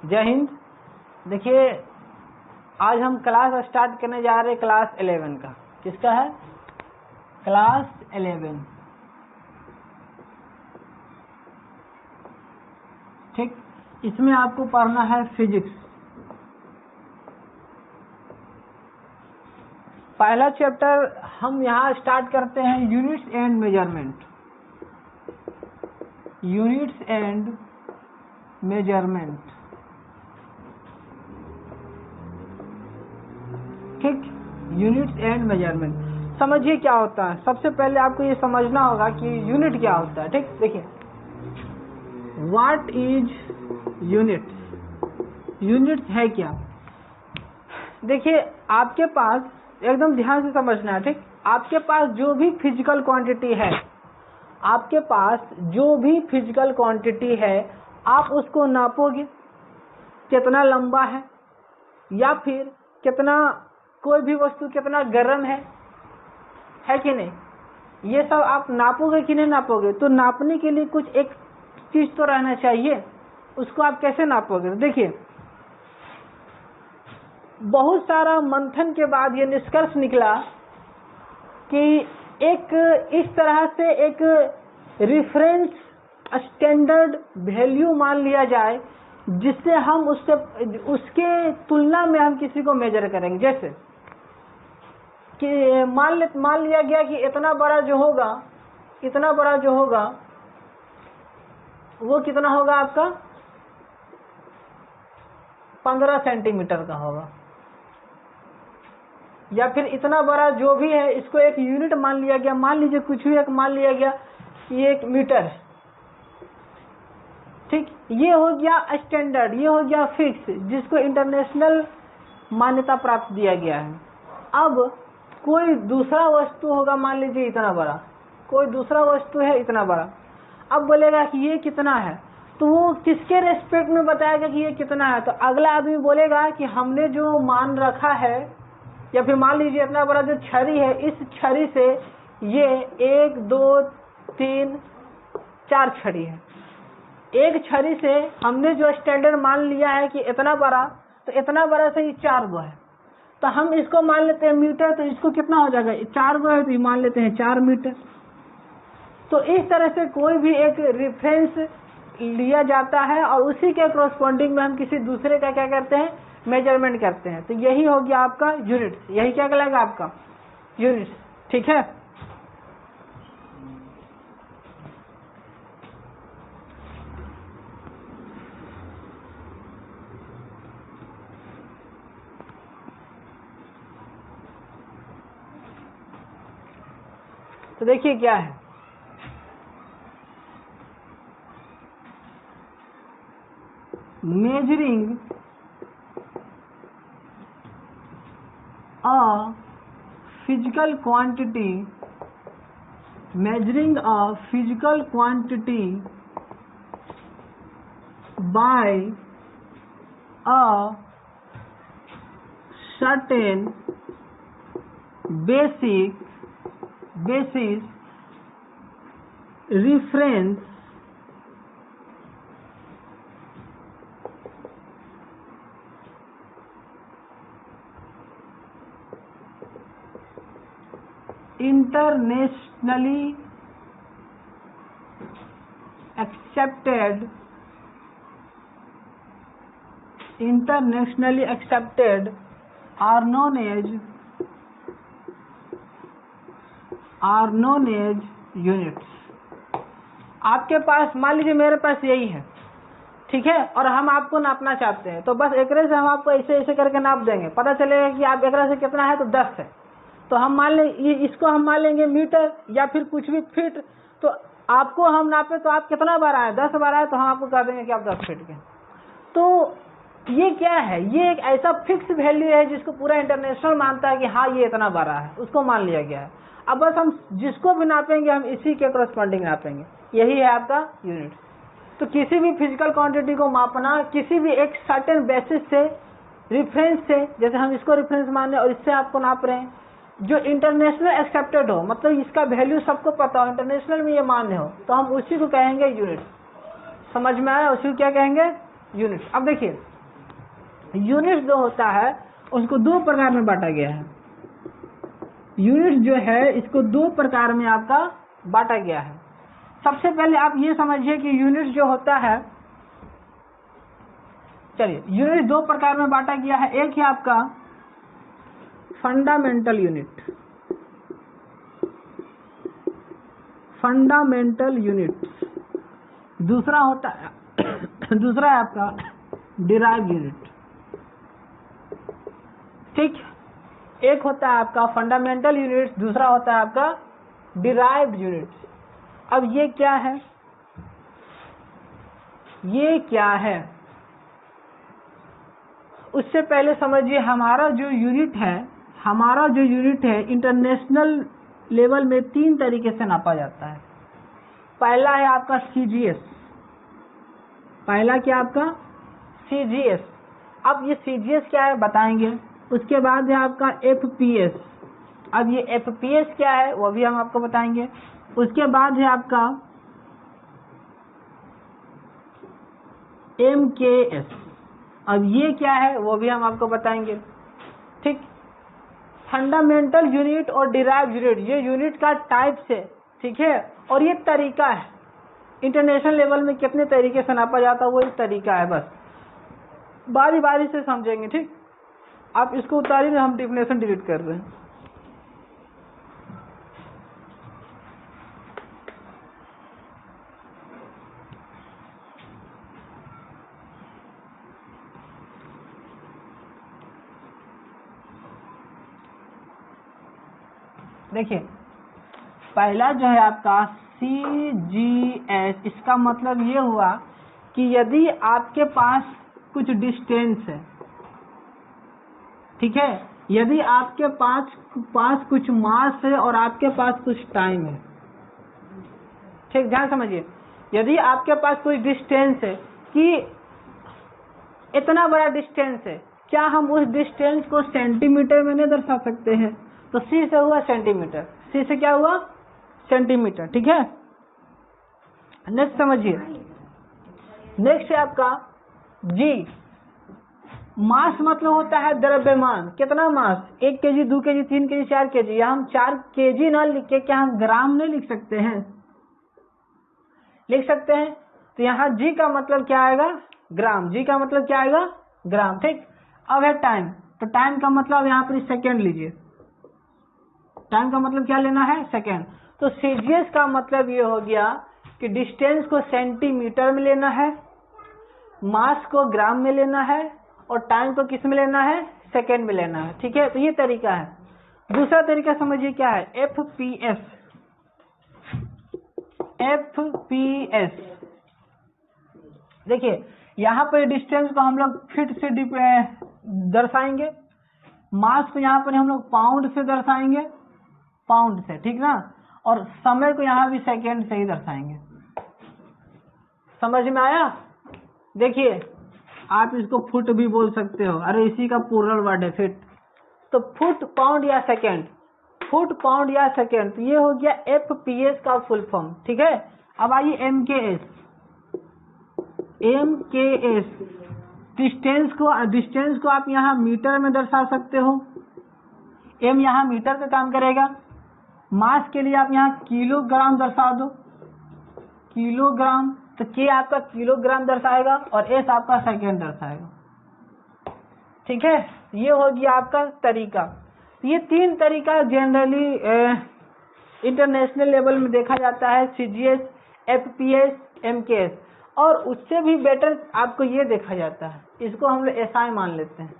जय हिंद। देखिए आज हम क्लास स्टार्ट करने जा रहे हैं क्लास 11 का। किसका है? क्लास 11। ठीक, इसमें आपको पढ़ना है फिजिक्स। पहला चैप्टर हम यहाँ स्टार्ट करते हैं units and measurement. Units and measurement, ठीक। यूनिट्स एंड मेजरमेंट समझिए क्या होता है। सबसे पहले आपको ये समझना होगा कि यूनिट क्या होता है। ठीक, देखिए व्हाट इज यूनिट्स। यूनिट्स है क्या? देखिए आपके पास एकदम ध्यान से समझना है। ठीक, आपके पास जो भी फिजिकल क्वांटिटी है, आपके पास जो भी फिजिकल क्वांटिटी है, आप उसको नापोगे कितना लंबा है या फिर कितना, कोई भी वस्तु कितना गर्म है कि नहीं, ये सब आप नापोगे कि नहीं नापोगे। तो नापने के लिए कुछ एक चीज तो रहना चाहिए, उसको आप कैसे नापोगे? देखिए बहुत सारा मंथन के बाद ये निष्कर्ष निकला कि एक इस तरह से एक रिफरेंस स्टैंडर्ड वैल्यू मान लिया जाए जिससे हम उसके तुलना में हम किसी को मेजर करेंगे। जैसे कि मान लिया गया कि इतना बड़ा जो होगा वो कितना होगा आपका 15 सेंटीमीटर का होगा, या फिर इतना बड़ा जो भी है इसको एक यूनिट मान लिया गया। मान लीजिए कुछ भी एक मान लिया गया कि 1 मीटर है। ठीक, ये हो गया स्टैंडर्ड, ये हो गया फिक्स, जिसको इंटरनेशनल मान्यता प्राप्त दिया गया है। अब कोई दूसरा वस्तु होगा, मान लीजिए इतना बड़ा, कोई दूसरा वस्तु है इतना बड़ा, अब बोलेगा कि ये कितना है, तो वो किसके रेस्पेक्ट में बताएगा कि ये कितना है? तो अगला आदमी बोलेगा कि हमने जो मान रखा है, या फिर मान लीजिए इतना बड़ा जो छड़ी है, इस छड़ी से ये 1 2 3 4 छड़ी है। एक छड़ी से हमने जो स्टैंडर्ड मान लिया है कि इतना बड़ा, तो इतना बड़ा से ये 4 गो है, तो हम इसको मान लेते हैं मीटर। तो इसको कितना हो जाएगा? 4 गो है तो ये मान लेते हैं 4 मीटर। तो इस तरह से कोई भी एक रेफरेंस लिया जाता है और उसी के कॉरस्पॉन्डिंग में हम किसी दूसरे का क्या करते हैं? मेजरमेंट करते हैं। तो यही हो गया आपका यूनिट्स। यही क्या कहलाएगा? आपका यूनिट्स। ठीक है, तो देखिए क्या है, measuring a physical quantity, measuring a physical quantity by a certain basis reference internationally accepted are known as units। आपके पास मान लीजिए मेरे पास यही है, ठीक है, और हम आपको नापना चाहते हैं, तो बस एकरे से हम आपको ऐसे ऐसे करके नाप देंगे। पता चलेगा कि आप एकरे से कितना है, तो 10 है, तो हम मान ले इसको हम मान लेंगे मीटर या फिर कुछ भी फीट। तो आपको हम नापे तो आप कितना बार आए? 10 बार आए, तो हम आपको कह देंगे कि आप 10 फीट के। तो ये क्या है? ये एक ऐसा फिक्स वैल्यू है जिसको पूरा इंटरनेशनल मानता है कि हाँ ये इतना बड़ा है, उसको मान लिया गया है। अब बस हम जिसको भी नापेंगे हम इसी के कॉरस्पॉन्डिंग नापेंगे। यही है आपका यूनिट। तो किसी भी फिजिकल क्वांटिटी को मापना किसी भी एक सर्टेन बेसिस से, रिफरेंस से, जैसे हम इसको रिफरेंस मान रहे हैं और इससे आपको नाप रहे हैं, जो इंटरनेशनल एक्सेप्टेड हो, मतलब इसका वैल्यू सबको पता हो, इंटरनेशनल में ये मान्य हो, तो हम उसी को कहेंगे यूनिट। समझ में आया? उसी को क्या कहेंगे? यूनिट। अब देखिए यूनिट जो होता है उसको दो प्रकार में बांटा गया है। यूनिट जो है इसको दो प्रकार में आपका बांटा गया है। सबसे पहले आप ये समझिए कि यूनिट जो होता है, चलिए यूनिट दो प्रकार में बांटा गया है। एक है आपका फंडामेंटल यूनिट, फंडामेंटल यूनिट। दूसरा होता है दूसरा है आपका डिराइव यूनिट। ठीक, एक होता है आपका फंडामेंटल यूनिट, दूसरा होता है आपका डिराइव्ड यूनिट। अब ये क्या है, ये क्या है, उससे पहले समझिए हमारा जो यूनिट है इंटरनेशनल लेवल में तीन तरीके से नापा जाता है। पहला है आपका सीजीएस, पहला क्या आपका सीजीएस। अब ये सीजीएस क्या है बताएंगे। उसके बाद है आपका एफपीएस। अब ये एफपीएस क्या है वो भी हम आपको बताएंगे। उसके बाद है आपका एमकेएस। अब ये क्या है वो भी हम आपको बताएंगे। ठीक, फंडामेंटल यूनिट और डिराइव यूनिट ये यूनिट का टाइप से, ठीक है, और ये तरीका है। इंटरनेशनल लेवल में कितने तरीके से नापा जाता है वो एक तरीका है, बस बारी बारी से समझेंगे। ठीक, आप इसको उतारिए, हम डेफिनेशन डिलीट कर रहे हैं। देखिए पहला जो है आपका CGS, इसका मतलब ये हुआ कि यदि आपके पास कुछ डिस्टेंस है, ठीक है, यदि आपके पास कुछ मास है और आपके पास कुछ टाइम है। ठीक, ध्यान समझिए, यदि आपके पास कोई डिस्टेंस है कि इतना बड़ा डिस्टेंस है, क्या हम उस डिस्टेंस को सेंटीमीटर में नहीं दर्शा सकते हैं? तो C से हुआ सेंटीमीटर, C से क्या हुआ सेंटीमीटर। ठीक है, नेक्स्ट समझिए, नेक्स्ट है आपका G। मास मतलब होता है द्रव्यमान। कितना मास, 1 केजी, 2 केजी, 3 केजी, 4 केजी। या हम 4 केजी ना लिख के क्या हम ग्राम नहीं लिख सकते हैं? लिख सकते हैं। तो यहाँ G का मतलब क्या आएगा, ग्राम। G का मतलब क्या आएगा, ग्राम। ठीक, अब है टाइम। तो टाइम का मतलब यहाँ पर सेकेंड लीजिए, टाइम का मतलब क्या लेना है, सेकेंड। तो सीजीएस का मतलब ये हो गया कि डिस्टेंस को सेंटीमीटर में लेना है, मास को ग्राम में लेना है, और टाइम को किस में लेना है, सेकेंड में लेना है। ठीक है, तो ये तरीका है। दूसरा तरीका समझिए क्या है, एफपीएस। एफपीएस देखिए यहाँ पर डिस्टेंस को हम लोग फीट से दर्शाएंगे, मास को यहाँ पर हम लोग पाउंड से दर्शाएंगे, पाउंड से, ठीक ना, और समय को यहाँ भी सेकेंड से ही दर्शाएंगे। समझ में आया? देखिए आप इसको फुट भी बोल सकते हो, अरे इसी का प्लूरल वर्ड है फीट। तो फुट, पाउंड या सेकेंड, फुट, पाउंड या सेकेंड। तो ये हो गया एफपीएस का फुल फॉर्म। ठीक है, अब आइए एमकेएस। एमकेएस डिस्टेंस को आप यहाँ मीटर में दर्शा सकते हो। एम यहाँ मीटर का काम करेगा। मास के लिए आप यहाँ किलोग्राम दर्शा दो, किलोग्राम। तो के आपका किलोग्राम दर्शाएगा और एस आपका सेकेंड दर्शाएगा। ठीक है, ये हो गया आपका तरीका। ये तीन तरीका जनरली इंटरनेशनल लेवल में देखा जाता है, सीजीएस, एफपीएस, एमकेएस। और उससे भी बेटर आपको ये देखा जाता है, इसको हम लोग एसआई मान लेते हैं,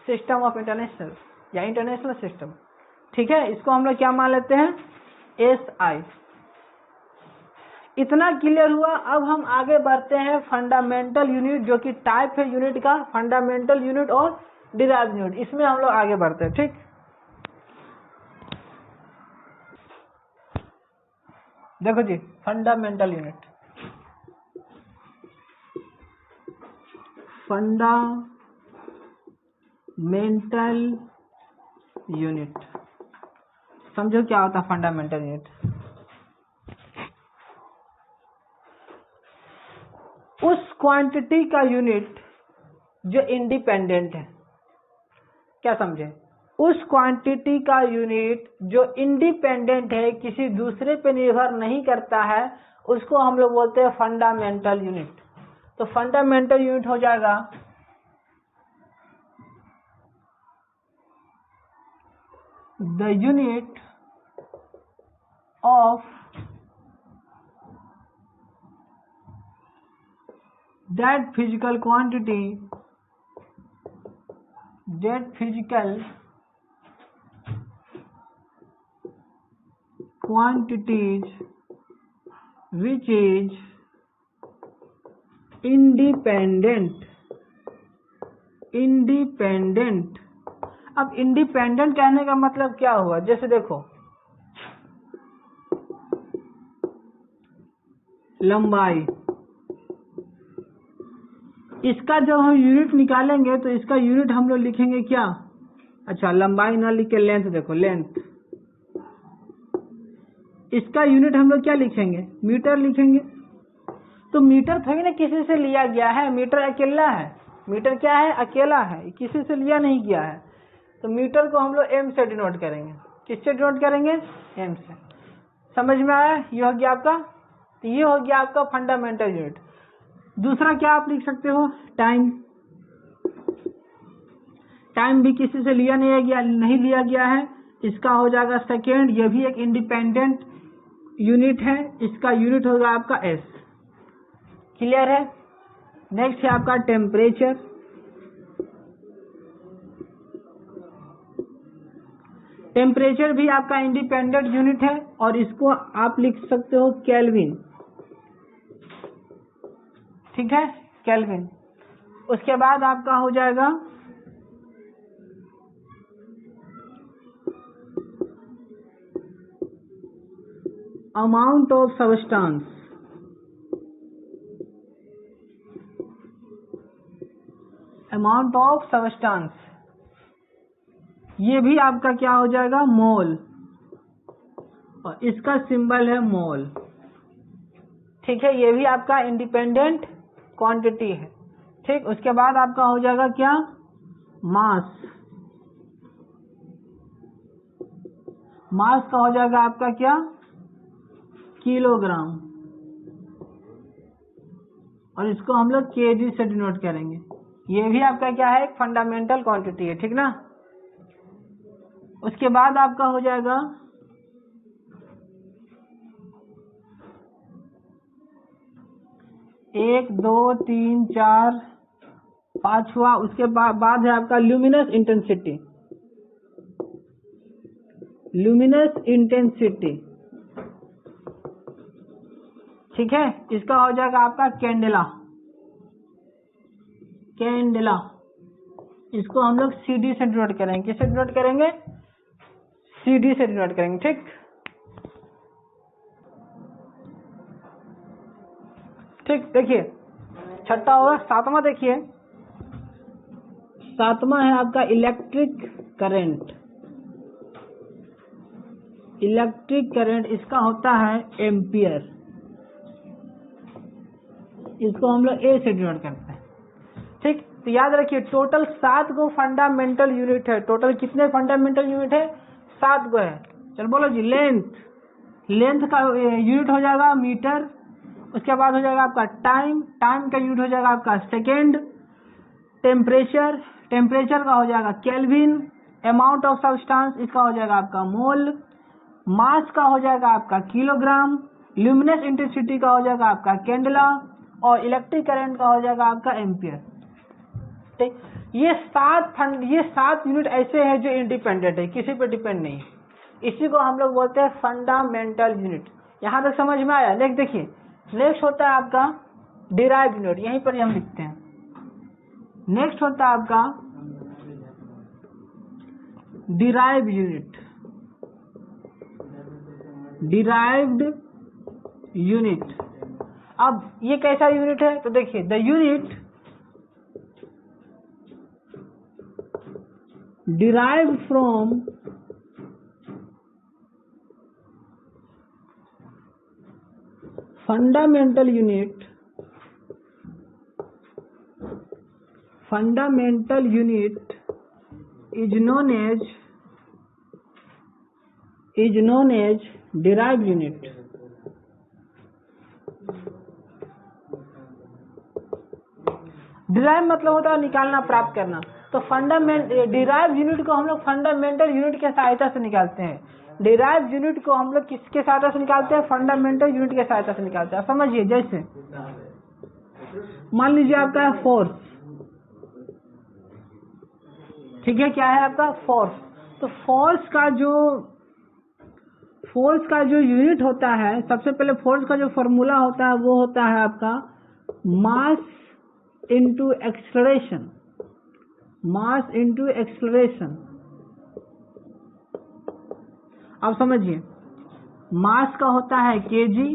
सिस्टम ऑफ इंटरनेशनल या इंटरनेशनल सिस्टम। ठीक है, इसको हम लोग क्या मान लेते हैं, एसआई। इतना क्लियर हुआ। अब हम आगे बढ़ते हैं फंडामेंटल यूनिट, जो कि टाइप है यूनिट का, फंडामेंटल यूनिट और डिराइव्ड यूनिट। इसमें हम लोग आगे बढ़ते हैं। ठीक, देखो जी, फंडामेंटल यूनिट, फंडामेंटल यूनिट समझो क्या होता है फंडामेंटल यूनिट। उस क्वांटिटी का यूनिट जो इंडिपेंडेंट है। क्या समझे? उस क्वांटिटी का यूनिट जो इंडिपेंडेंट है, किसी दूसरे पे निर्भर नहीं करता है, उसको हम लोग बोलते हैं फंडामेंटल यूनिट। तो फंडामेंटल यूनिट हो जाएगा the unit of that physical quantity, that physical quantities which is independent। अब इंडिपेंडेंट कहने का मतलब क्या हुआ? जैसे देखो, लंबाई, इसका जब हम यूनिट निकालेंगे तो इसका यूनिट हम लोग लिखेंगे क्या? अच्छा, लंबाई ना लिख के लेंथ, देखो लेंथ, इसका यूनिट हम लोग क्या लिखेंगे? मीटर लिखेंगे। तो मीटर थोड़ी ना किसी से लिया गया है, मीटर अकेला है। मीटर क्या है? अकेला है, किसी से लिया नहीं गया है। तो मीटर को हम लोग एम से डिनोट करेंगे। किससे डिनोट करेंगे? एम से। समझ में आया? ये हो गया आपका, तो ये हो गया आपका फंडामेंटल यूनिट। दूसरा क्या आप लिख सकते हो? टाइम। टाइम भी किसी से नहीं लिया गया है, इसका हो जाएगा सेकेंड। यह भी एक इंडिपेंडेंट यूनिट है, इसका यूनिट होगा आपका एस। क्लियर है? नेक्स्ट है आपका टेम्परेचर। टेम्परेचर भी आपका इंडिपेंडेंट यूनिट है और इसको आप लिख सकते हो केल्विन। ठीक है, केल्विन। उसके बाद आपका हो जाएगा amount of substance. Amount of substance, ये भी आपका क्या हो जाएगा? मोल, और इसका सिंबल है मोल। ठीक है, ये भी आपका इंडिपेंडेंट क्वांटिटी है। ठीक, उसके बाद आपका हो जाएगा क्या? मास। मास का हो जाएगा आपका क्या? किलोग्राम, और इसको हम लोग केजी से डिनोट करेंगे। ये भी आपका क्या है? एक फंडामेंटल क्वांटिटी है। ठीक ना? उसके बाद आपका हो जाएगा एक, दो, तीन, चार, पांचवा। उसके बाद है आपका ल्यूमिनस इंटेंसिटी। ल्यूमिनस इंटेंसिटी, ठीक है, इसका हो जाएगा आपका कैंडेला। कैंडेला, इसको हम लोग सीडी से डिनोट करेंगे। किससे डिनोट करेंगे? सीडी से डिनोट करेंगे। ठीक, ठीक। देखिए, छठा होगा, सातवां देखिए, सातवां है आपका इलेक्ट्रिक करंट। इलेक्ट्रिक करंट, इसका होता है एम्पियर। इसको हम लोग ए से डिनोट करते हैं। ठीक, तो याद रखिए टोटल 7 गो फंडामेंटल यूनिट है। टोटल कितने फंडामेंटल यूनिट है? 7 गो है। चल बोलो जी। लेंथ, लेंथ का यूनिट हो जाएगा मीटर। उसके बाद हो जाएगा आपका टाइम, टाइम का यूनिट हो जाएगा आपका सेकेंड। टेम्परेचर, टेम्परेचर का हो जाएगा केल्विन। अमाउंट ऑफ सब्सटेंस, इसका हो जाएगा आपका मोल। मास का हो जाएगा आपका किलोग्राम। ल्यूमिनस इंटेंसिटी का हो जाएगा आपका कैंडेला, और इलेक्ट्रिक करंट का हो जाएगा आपका एम्पियर। ठीक, ये 7 यूनिट ऐसे हैं जो इंडिपेंडेंट है, किसी पे डिपेंड नहीं है। इसी को हम लोग बोलते हैं फंडामेंटल यूनिट। यहां तक समझ में आया? नेक्स्ट देखिए, नेक्स्ट होता है आपका डिराइव्ड यूनिट। यहीं पर हम लिखते हैं। नेक्स्ट होता है आपका डिराइव्ड यूनिट। डिराइव्ड यूनिट, अब ये कैसा यूनिट है? तो देखिए, the unit derived from fundamental unit fundamental unit is known as derived unit. Derive मतलब होता है निकालना, प्राप्त करना। तो डिराइव यूनिट को हम लोग फंडामेंटल यूनिट के सहायता से निकालते हैं। डिराइव यूनिट को हम लोग किसके सहायता से निकालते हैं? फंडामेंटल यूनिट के सहायता से निकालते हैं। समझिए, जैसे मान लीजिए आपका है फोर्स, ठीक है, क्या है आपका? फोर्स। तो फोर्स का जो यूनिट होता है, सबसे पहले फोर्स का जो फॉर्मूला होता है वो होता है आपका mass into acceleration. Mass into acceleration. अब समझिए, मास का होता है केजी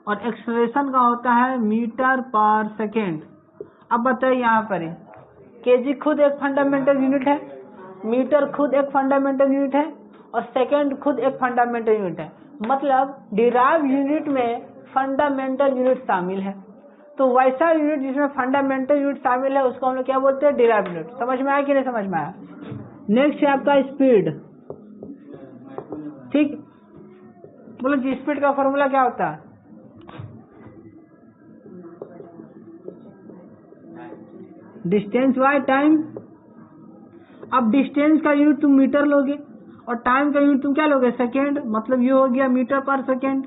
और एक्सेलरेशन का होता है मीटर पर सेकेंड। अब बताइए यहाँ पर केजी खुद एक फंडामेंटल यूनिट है, मीटर खुद एक फंडामेंटल यूनिट है और सेकेंड खुद एक फंडामेंटल यूनिट है। मतलब डिराइव यूनिट में फंडामेंटल यूनिट शामिल है। तो वैसा यूनिट जिसमें फंडामेंटल यूनिट शामिल है उसको हम लोग क्या बोलते हैं? Derive unit. समझ में आया कि नहीं समझ में आया? नेक्स्ट है आपका स्पीड। ठीक, बोलो जी, स्पीड का फॉर्मूला क्या होता है? Distance by time. अब डिस्टेंस का यूनिट तुम मीटर लोगे और टाइम का यूनिट तुम क्या लोगे? सेकेंड। मतलब ये हो गया मीटर पर सेकेंड।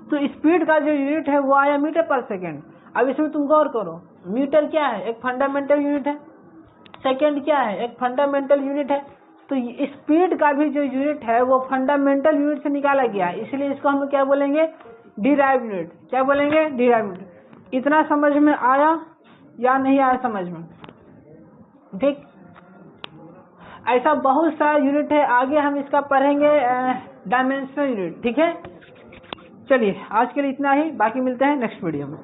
तो स्पीड का जो यूनिट है वो आया मीटर पर सेकेंड। अब इसमें तुम गौर करो, मीटर क्या है? एक फंडामेंटल यूनिट है। सेकेंड क्या है? एक फंडामेंटल यूनिट है। तो स्पीड का भी जो यूनिट है वो फंडामेंटल यूनिट से निकाला गया है, इसलिए इसको हम क्या बोलेंगे? Derive unit. क्या बोलेंगे? Derive unit. इतना समझ में आया या नहीं आया समझ में? ठीक, ऐसा बहुत सारा यूनिट है, आगे हम इसका पढ़ेंगे डायमेंशनल यूनिट। ठीक है, चलिए आज के लिए इतना ही, बाकी मिलते हैं नेक्स्ट वीडियो में।